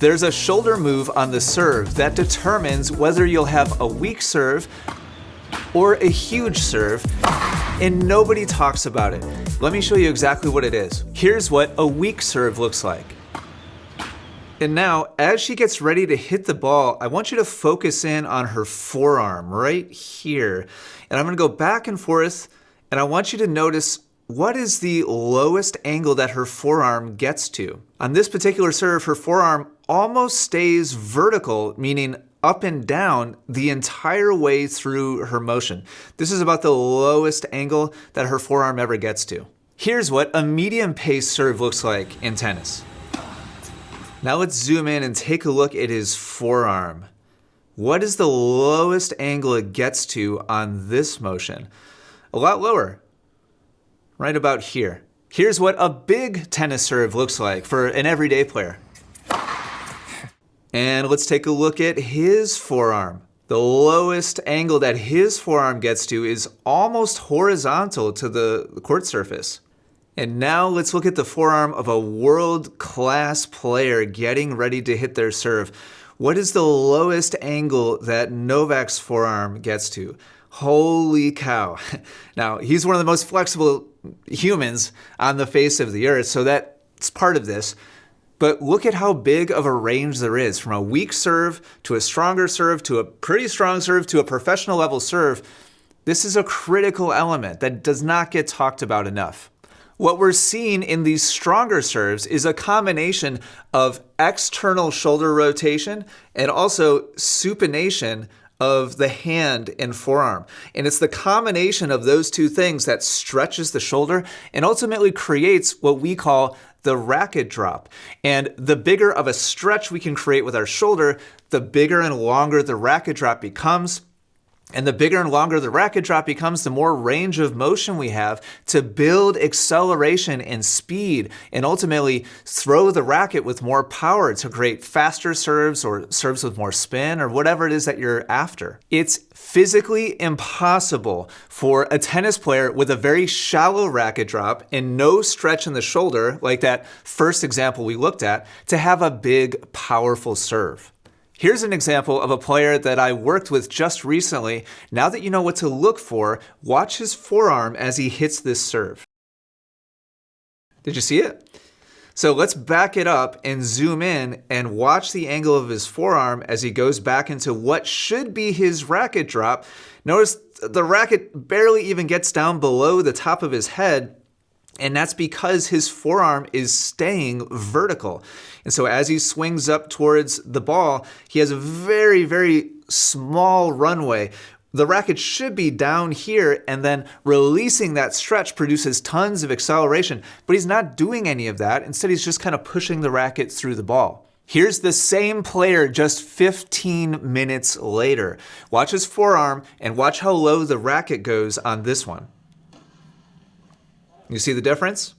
There's a shoulder move on the serve that determines whether you'll have a weak serve or a huge serve, and nobody talks about it. Let me show you exactly what it is. Here's what a weak serve looks like. And now, as she gets ready to hit the ball, I want you to focus in on her forearm right here. And I'm gonna go back and forth, and I want you to notice what is the lowest angle that her forearm gets to. On this particular serve, her forearm almost stays vertical, meaning up and down the entire way through her motion. This is about the lowest angle that her forearm ever gets to. Here's what a medium pace serve looks like in tennis. Now let's zoom in and take a look at his forearm. What is the lowest angle it gets to on this motion? A lot lower, right about here. Here's what a big tennis serve looks like for an everyday player. And let's take a look at his forearm. The lowest angle that his forearm gets to is almost horizontal to the court surface. And now let's look at the forearm of a world-class player getting ready to hit their serve. What is the lowest angle that Novak's forearm gets to? Holy cow. Now, he's one of the most flexible humans on the face of the earth, so that's part of this. But look at how big of a range there is from a weak serve to a stronger serve to a pretty strong serve to a professional level serve. This is a critical element that does not get talked about enough. What we're seeing in these stronger serves is a combination of external shoulder rotation and also supination of the hand and forearm. And it's the combination of those two things that stretches the shoulder and ultimately creates what we call the racket drop. And the bigger of a stretch we can create with our shoulder, the bigger and longer the racket drop becomes. And the bigger and longer the racket drop becomes, the more range of motion we have to build acceleration and speed and ultimately throw the racket with more power to create faster serves or serves with more spin or whatever it is that you're after. It's physically impossible for a tennis player with a very shallow racket drop and no stretch in the shoulder, like that first example we looked at, to have a big, powerful serve. Here's an example of a player that I worked with just recently. Now that you know what to look for, watch his forearm as he hits this serve. Did you see it? So let's back it up and zoom in and watch the angle of his forearm as he goes back into what should be his racket drop. Notice the racket barely even gets down below the top of his head. And that's because his forearm is staying vertical. And so as he swings up towards the ball, he has a very, very small runway. The racket should be down here, and then releasing that stretch produces tons of acceleration, but he's not doing any of that. Instead, he's just kind of pushing the racket through the ball. Here's the same player just 15 minutes later. Watch his forearm and watch how low the racket goes on this one. You see the difference?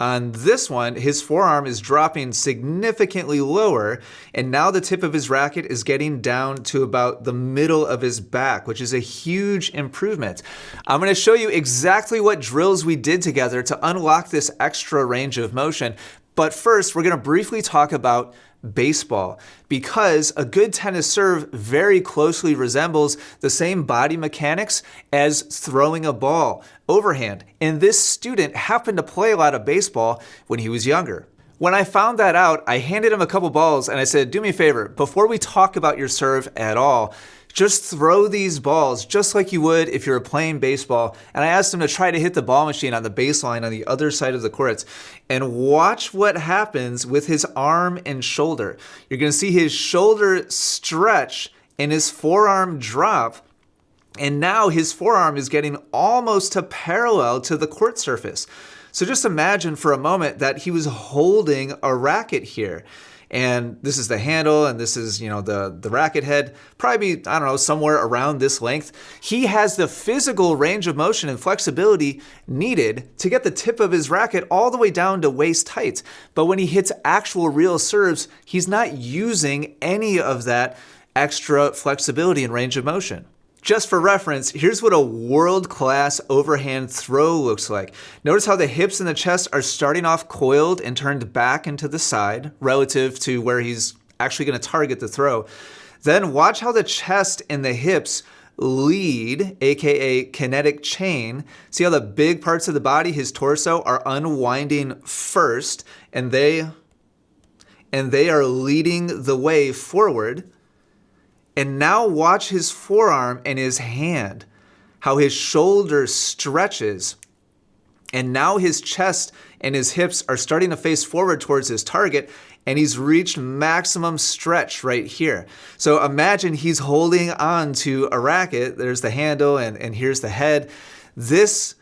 On this one, his forearm is dropping significantly lower, and now the tip of his racket is getting down to about the middle of his back, which is a huge improvement. I'm going to show you exactly what drills we did together to unlock this extra range of motion. But first, we're going to briefly talk about baseball, because a good tennis serve very closely resembles the same body mechanics as throwing a ball, overhand. And this student happened to play a lot of baseball when he was younger. When I found that out, I handed him a couple balls and I said, do me a favor, before we talk about your serve at all, just throw these balls just like you would if you were playing baseball. And I asked him to try to hit the ball machine on the baseline on the other side of the courts and watch what happens with his arm and shoulder. You're going to see his shoulder stretch and his forearm drop. And now his forearm is getting almost to parallel to the court surface. So just imagine for a moment that he was holding a racket here. And this is the handle, and this is, the racket head, probably, somewhere around this length. He has the physical range of motion and flexibility needed to get the tip of his racket all the way down to waist height. But when he hits actual real serves, he's not using any of that extra flexibility and range of motion. Just for reference, here's what a world-class overhand throw looks like. Notice how the hips and the chest are starting off coiled and turned back into the side relative to where he's actually going to target the throw. Then watch how the chest and the hips lead, aka kinetic chain. See how the big parts of the body, his torso, are unwinding first, and they are leading the way forward. And now watch his forearm and his hand, how his shoulder stretches. And now his chest and his hips are starting to face forward towards his target, and he's reached maximum stretch right here. So imagine he's holding on to a racket. There's the handle and here's the head. This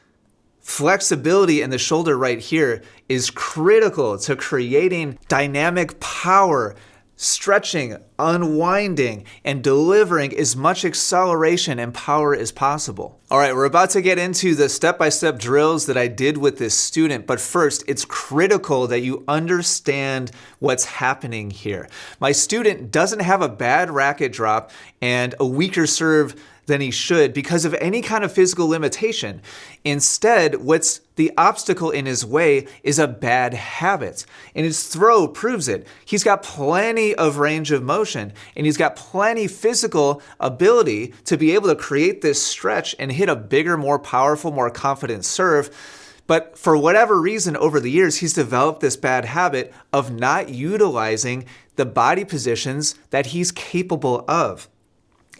flexibility in the shoulder right here is critical to creating dynamic power, stretching, unwinding, and delivering as much acceleration and power as possible. All right, we're about to get into the step-by-step drills that I did with this student, but first, it's critical that you understand what's happening here. My student doesn't have a bad racket drop and a weaker serve than he should because of any kind of physical limitation. Instead, what's the obstacle in his way is a bad habit. And his throw proves it. He's got plenty of range of motion, and he's got plenty physical ability to be able to create this stretch and hit a bigger, more powerful, more confident serve. But for whatever reason, over the years, he's developed this bad habit of not utilizing the body positions that he's capable of.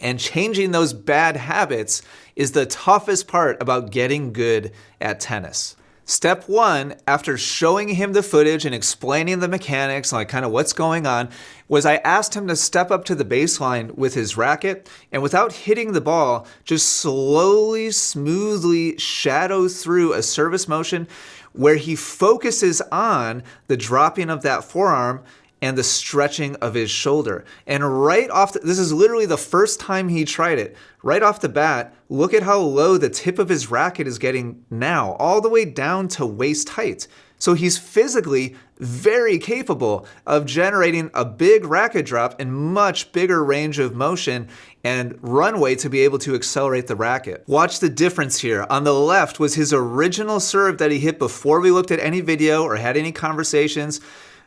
And changing those bad habits is the toughest part about getting good at tennis. Step one, after showing him the footage and explaining the mechanics, like kind of what's going on, was I asked him to step up to the baseline with his racket and without hitting the ball, just slowly, smoothly shadow through a service motion where he focuses on the dropping of that forearm and the stretching of his shoulder. And right off, this is literally the first time he tried it. Right off the bat, look at how low the tip of his racket is getting now, all the way down to waist height. So he's physically very capable of generating a big racket drop and much bigger range of motion and runway to be able to accelerate the racket. Watch the difference here. On the left was his original serve that he hit before we looked at any video or had any conversations.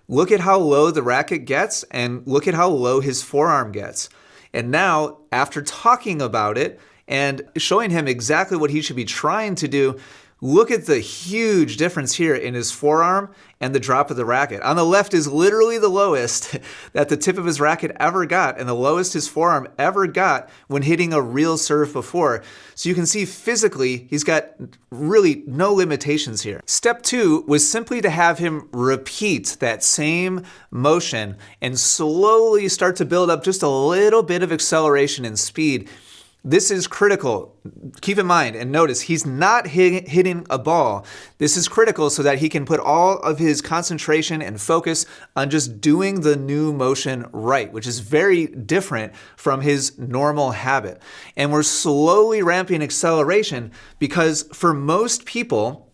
Look at how low the racket gets and look at how low his forearm gets. And now, after talking about it and showing him exactly what he should be trying to do, look at the huge difference here in his forearm and the drop of the racket. On the left is literally the lowest that the tip of his racket ever got and the lowest his forearm ever got when hitting a real serve before. So you can see physically he's got really no limitations here. Step two was simply to have him repeat that same motion and slowly start to build up just a little bit of acceleration and speed. This is critical. Keep in mind and notice he's not hitting a ball. This is critical so that he can put all of his concentration and focus on just doing the new motion right, which is very different from his normal habit. And we're slowly ramping acceleration because for most people,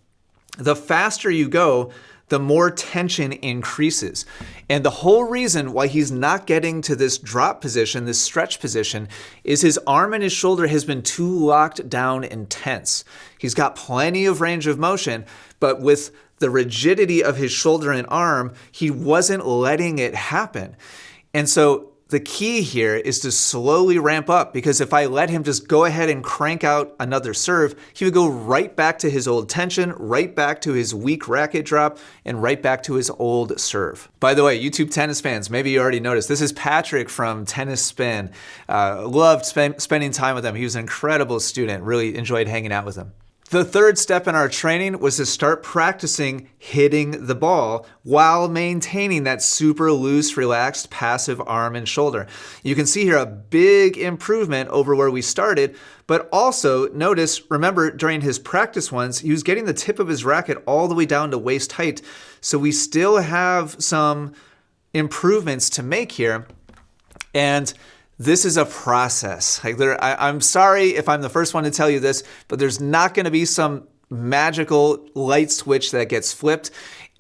the faster you go, the more tension increases. And the whole reason why he's not getting to this drop position, this stretch position, is his arm and his shoulder has been too locked down and tense. He's got plenty of range of motion, but with the rigidity of his shoulder and arm, he wasn't letting it happen. And so the key here is to slowly ramp up, because if I let him just go ahead and crank out another serve, he would go right back to his old tension, right back to his weak racket drop, and right back to his old serve. By the way, YouTube tennis fans, maybe you already noticed, this is Patrick from Tennis Spin. Loved spending time with him. He was an incredible student. Really enjoyed hanging out with him. The third step in our training was to start practicing hitting the ball while maintaining that super loose, relaxed, passive arm and shoulder. You can see here a big improvement over where we started, but also notice, remember during his practice ones, he was getting the tip of his racket all the way down to waist height. So we still have some improvements to make here. And this is a process. I'm sorry if I'm the first one to tell you this, but there's not going to be some magical light switch that gets flipped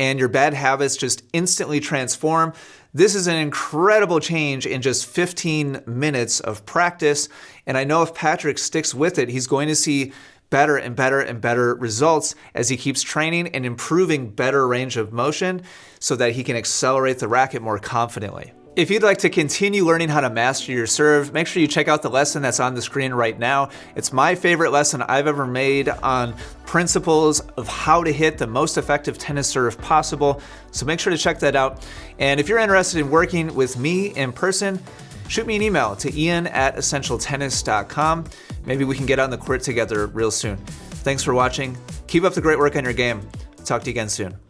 and your bad habits just instantly transform. This is an incredible change in just 15 minutes of practice. And I know if Patrick sticks with it, he's going to see better and better and better results as he keeps training and improving better range of motion so that he can accelerate the racket more confidently. If you'd like to continue learning how to master your serve, make sure you check out the lesson that's on the screen right now. It's my favorite lesson I've ever made on principles of how to hit the most effective tennis serve possible. So make sure to check that out. And if you're interested in working with me in person, shoot me an email to ian@essentialtennis.com. Maybe we can get on the court together real soon. Thanks for watching. Keep up the great work on your game. Talk to you again soon.